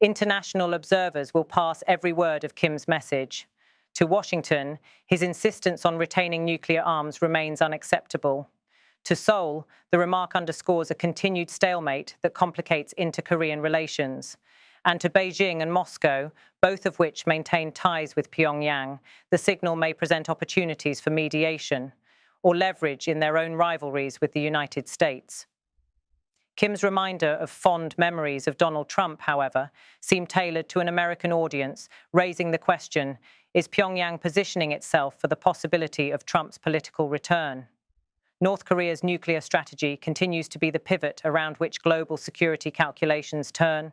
International observers will pass every word of Kim's message. To Washington, his insistence on retaining nuclear arms remains unacceptable. To Seoul, the remark underscores a continued stalemate that complicates inter-Korean relations. And to Beijing and Moscow, both of which maintain ties with Pyongyang, the signal may present opportunities for mediation or leverage in their own rivalries with the United States. Kim's reminder of fond memories of Donald Trump, however, seemed tailored to an American audience, raising the question, is Pyongyang positioning itself for the possibility of Trump's political return? North Korea's nuclear strategy continues to be the pivot around which global security calculations turn,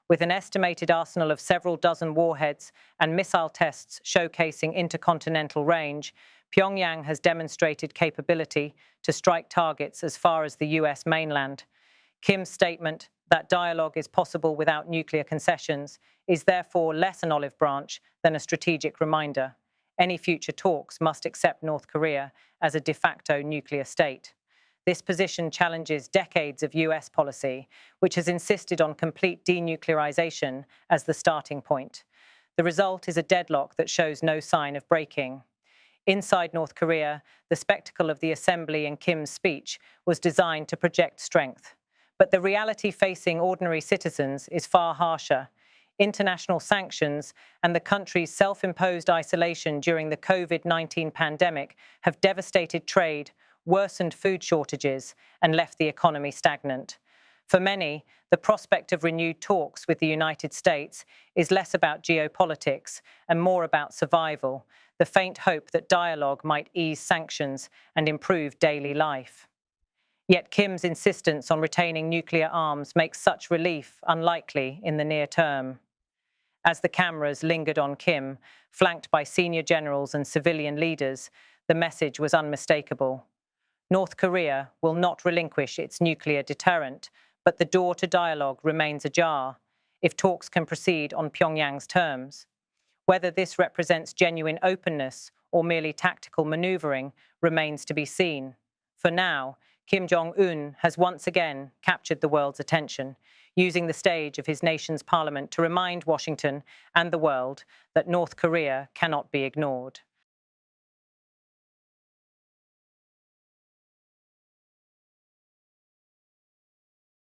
with an estimated arsenal of several dozen warheads and missile tests showcasing intercontinental range. Pyongyang has demonstrated capability to strike targets as far as the US mainland. Kim's statement that dialogue is possible without nuclear concessions is therefore less an olive branch than a strategic reminder. Any future talks must accept North Korea as a de facto nuclear state. This position challenges decades of US policy, which has insisted on complete denuclearization as the starting point. The result is a deadlock that shows no sign of breaking. Inside North Korea, the spectacle of the assembly and Kim's speech was designed to project strength. But the reality facing ordinary citizens is far harsher. International sanctions and the country's self-imposed isolation during the COVID-19 pandemic have devastated trade, worsened food shortages, and left the economy stagnant. For many, the prospect of renewed talks with the United States is less about geopolitics and more about survival, the faint hope that dialogue might ease sanctions and improve daily life. Yet Kim's insistence on retaining nuclear arms makes such relief unlikely in the near term. As the cameras lingered on Kim, flanked by senior generals and civilian leaders, the message was unmistakable. North Korea will not relinquish its nuclear deterrent, but the door to dialogue remains ajar if talks can proceed on Pyongyang's terms. Whether this represents genuine openness or merely tactical maneuvering remains to be seen. For now, Kim Jong Un has once again captured the world's attention, using the stage of his nation's parliament to remind Washington and the world that North Korea cannot be ignored.